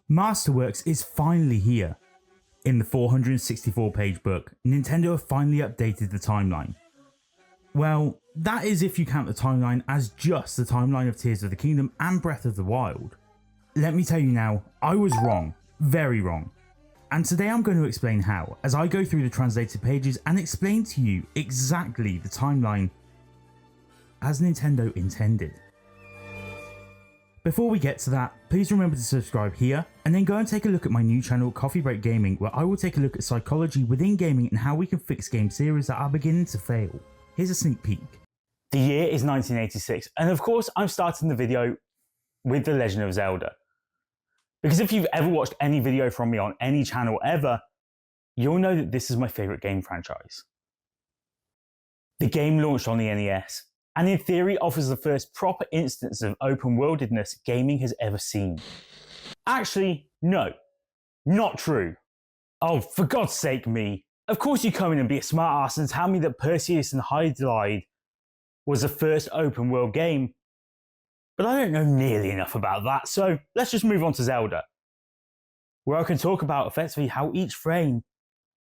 Masterworks is finally here. In the 464-page book, Nintendo have finally updated the timeline. Well, that is if you count the timeline as just the timeline of Tears of the Kingdom and Breath of the Wild. Let me tell you now, I was wrong, very wrong. And today I'm going to explain how, as I go through the translated pages and explain to you exactly the timeline as Nintendo intended. Before we get to that, please remember to subscribe here and then go and take a look at my new channel Coffee Break Gaming, where I will take a look at psychology within gaming and how we can fix game series that are beginning to fail. Here's a sneak peek. The year is 1986, and of course I'm starting the video with The Legend of Zelda. Because if you've ever watched any video from me on any channel ever, you'll know that this is my favourite game franchise. The game launched on the NES, and in theory offers the first proper instance of open-worldedness gaming has ever seen. Actually, no, not true. Oh, for God's sake, me. Of course you come in and be a smart ass and tell me that Perseus and Hydralide was the first open world game, but I don't know nearly enough about that, so let's just move on to Zelda, where I can talk about effectively how each frame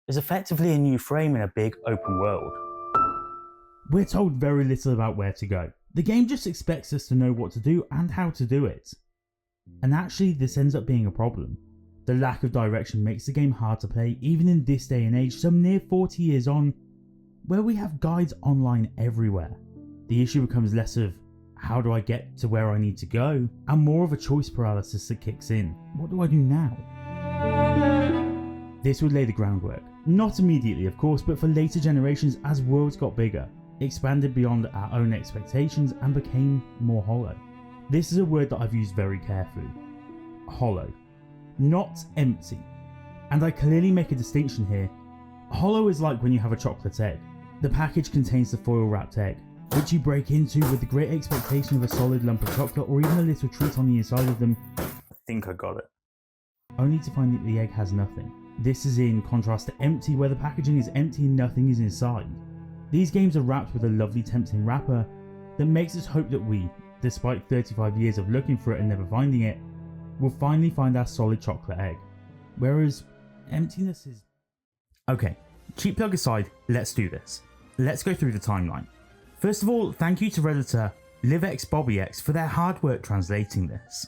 is effectively a new frame in a big open world. We're told very little about where to go. The game just expects us to know what to do and how to do it. And actually this ends up being a problem. The lack of direction makes the game hard to play even in this day and age, some near 40 years on, where we have guides online everywhere. The issue becomes less of how do I get to where I need to go, and more of a choice paralysis that kicks in. What do I do now? This would lay the groundwork. Not immediately of course, but for later generations as worlds got bigger, expanded beyond our own expectations and became more hollow. This is a word that I've used very carefully. Hollow. Not empty. And I clearly make a distinction here. Hollow is like when you have a chocolate egg. The package contains the foil wrapped egg, which you break into with the great expectation of a solid lump of chocolate or even a little treat on the inside of them. I think I got it. Only to find that the egg has nothing. This is in contrast to empty, where the packaging is empty and nothing is inside. These games are wrapped with a lovely tempting wrapper that makes us hope that we, despite 35 years of looking for it and never finding it, will finally find our solid chocolate egg. Whereas emptiness is... Okay, cheap plug aside, let's do this. Let's go through the timeline. First of all, thank you to Redditor LibbyxBobbiex for their hard work translating this.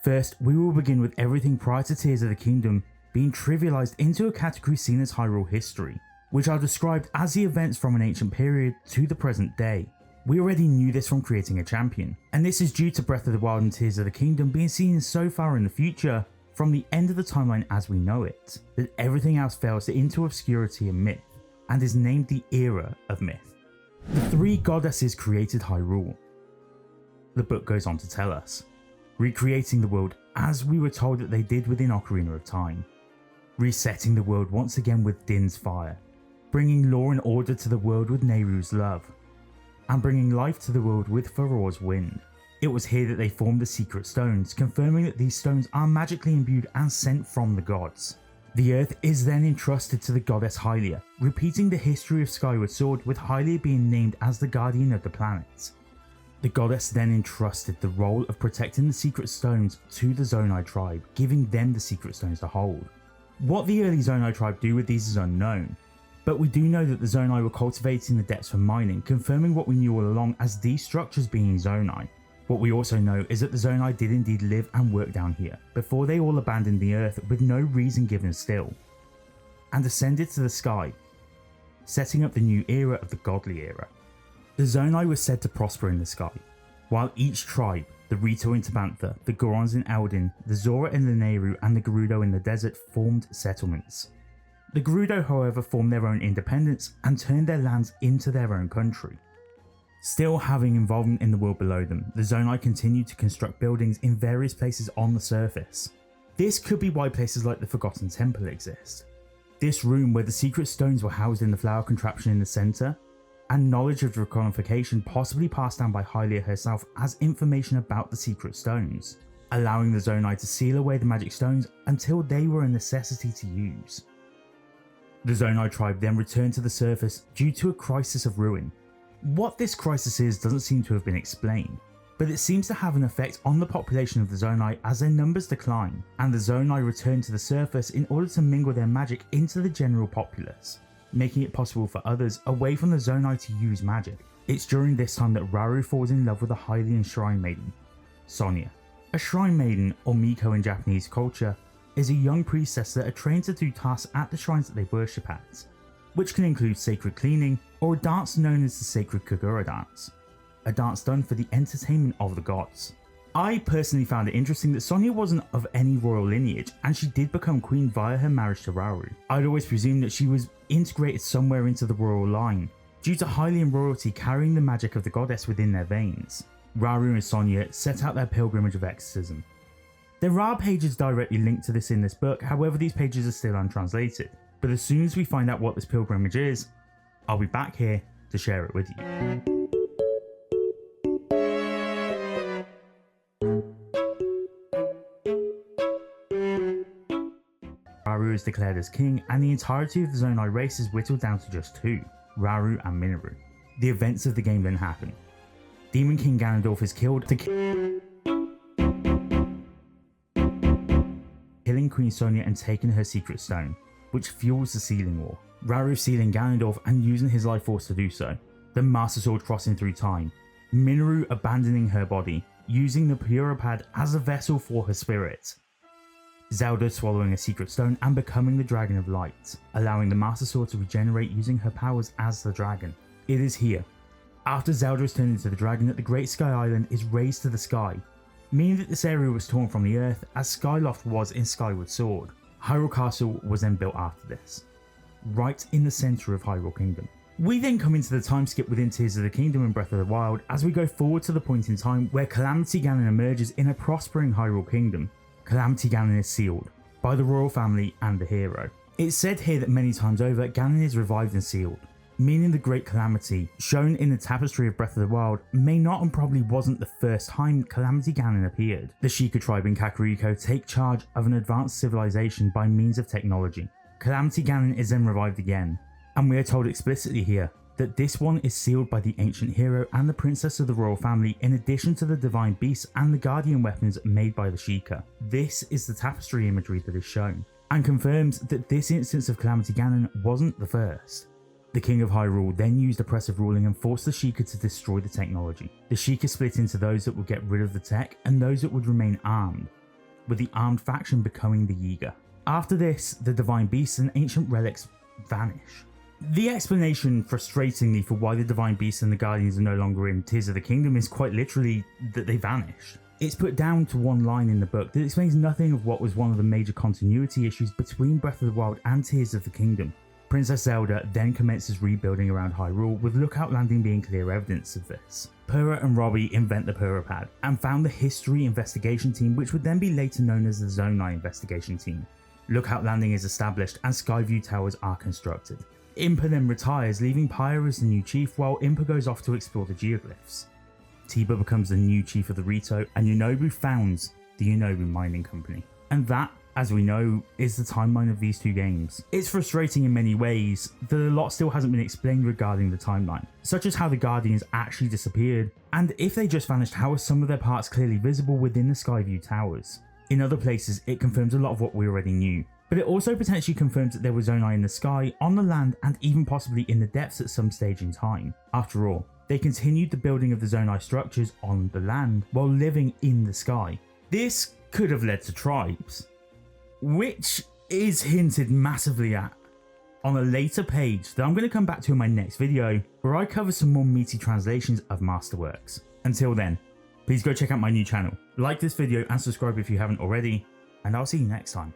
First, we will begin with everything prior to Tears of the Kingdom being trivialized into a category seen as Hyrule history, which are described as the events from an ancient period to the present day. We already knew this from creating a champion, and this is due to Breath of the Wild and Tears of the Kingdom being seen so far in the future from the end of the timeline as we know it, that everything else fails into obscurity and myth, and is named the Era of Myth. The three goddesses created Hyrule. The book goes on to tell us, recreating the world as we were told that they did within Ocarina of Time, resetting the world once again with Din's fire, bringing law and order to the world with Nehru's love, and bringing life to the world with Farore's wind. It was here that they formed the secret stones, confirming that these stones are magically imbued and sent from the gods. The earth is then entrusted to the goddess Hylia, repeating the history of Skyward Sword, with Hylia being named as the guardian of the planet. The goddess then entrusted the role of protecting the secret stones to the Zonai tribe, giving them the secret stones to hold. What the early Zonai tribe do with these is unknown, but we do know that the Zonai were cultivating the depths for mining, confirming what we knew all along as these structures being Zonai. What we also know is that the Zonai did indeed live and work down here, before they all abandoned the earth with no reason given still, and ascended to the sky, setting up the new era of the Godly Era. The Zonai was said to prosper in the sky, while each tribe, the Rito in Tabantha, the Gorons in Eldin, the Zora in the Nehru and the Gerudo in the desert formed settlements. The Gerudo however formed their own independence and turned their lands into their own country. Still having involvement in the world below them, the Zonai continued to construct buildings in various places on the surface. This could be why places like the Forgotten Temple exist. This room where the secret stones were housed in the flower contraption in the centre, and knowledge of Draconification possibly passed down by Hylia herself as information about the secret stones, allowing the Zonai to seal away the magic stones until they were a necessity to use. The Zonai tribe then returned to the surface due to a crisis of ruin. What this crisis is doesn't seem to have been explained, but it seems to have an effect on the population of the Zonai as their numbers decline, and the Zonai return to the surface in order to mingle their magic into the general populace, making it possible for others away from the Zonai to use magic. It's during this time that Rauru falls in love with a Hylian shrine maiden, Sonia. A shrine maiden, or Miko in Japanese culture, is a young priestess that are trained to do tasks at the shrines that they worship at, which can include sacred cleaning or a dance known as the sacred Kagura dance, a dance done for the entertainment of the gods. I personally found it interesting that Sonia wasn't of any royal lineage, and she did become queen via her marriage to Rauru. I'd always presumed that she was integrated somewhere into the royal line, due to Hylian royalty carrying the magic of the goddess within their veins. Rauru and Sonia set out their pilgrimage of exorcism. There are pages directly linked to this in this book, however these pages are still untranslated, but as soon as we find out what this pilgrimage is, I'll be back here to share it with you. Rauru is declared as king, and the entirety of the Zonai race is whittled down to just two, Rauru and Minoru. The events of the game then happen. Demon King Ganondorf is killed, killing Queen Sonia and taking her secret stone, which fuels the Sealing War. Rauru sealing Ganondorf and using his life force to do so. The Master Sword crossing through time. Minoru abandoning her body, using the Puripad as a vessel for her spirit. Zelda swallowing a secret stone and becoming the Dragon of Light, allowing the Master Sword to regenerate using her powers as the dragon. It is here, after Zelda is turned into the dragon, that the Great Sky Island is raised to the sky, meaning that this area was torn from the earth as Skyloft was in Skyward Sword. Hyrule Castle was then built after this, right in the centre of Hyrule Kingdom. We then come into the time skip within Tears of the Kingdom and Breath of the Wild as we go forward to the point in time where Calamity Ganon emerges in a prospering Hyrule Kingdom. Calamity Ganon is sealed by the royal family and the hero. It's said here that many times over, Ganon is revived and sealed, meaning the Great Calamity, shown in the Tapestry of Breath of the Wild, may not and probably wasn't the first time Calamity Ganon appeared. The Sheikah tribe in Kakariko take charge of an advanced civilization by means of technology. Calamity Ganon is then revived again, and we are told explicitly here that this one is sealed by the ancient hero and the princess of the royal family, in addition to the divine beasts and the guardian weapons made by the Sheikah. This is the tapestry imagery that is shown, and confirms that this instance of Calamity Ganon wasn't the first. The King of Hyrule then used oppressive ruling and forced the Sheikah to destroy the technology. The Sheikah split into those that would get rid of the tech and those that would remain armed, with the armed faction becoming the Yiga. After this, the divine beasts and ancient relics vanish. The explanation, frustratingly, for why the divine beasts and the guardians are no longer in Tears of the Kingdom is quite literally that they vanished. It's put down to one line in the book that explains nothing of what was one of the major continuity issues between Breath of the Wild and Tears of the Kingdom. Princess Zelda then commences rebuilding around Hyrule, with Lookout Landing being clear evidence of this. Purah and Robbie invent the Purapad and found the History Investigation Team, which would then be later known as the Zonai Investigation Team. Lookout Landing is established and Skyview Towers are constructed. Impa then retires, leaving Pyre as the new chief, while Impa goes off to explore the geoglyphs. Tiba becomes the new chief of the Rito, and Yunobu founds the Yunobu Mining Company. And that, as we know, is the timeline of these two games. It's frustrating in many ways that a lot still hasn't been explained regarding the timeline, such as how the Guardians actually disappeared, and if they just vanished, how are some of their parts clearly visible within the Skyview Towers. In other places, it confirms a lot of what we already knew, but it also potentially confirms that there were Zonai in the sky, on the land, and even possibly in the depths at some stage in time. After all, they continued the building of the Zonai structures on the land while living in the sky. This could have led to tribes, which is hinted massively at on a later page that I'm going to come back to in my next video, where I cover some more meaty translations of Masterworks. Until then, please go check out my new channel, like this video and subscribe if you haven't already, and I'll see you next time.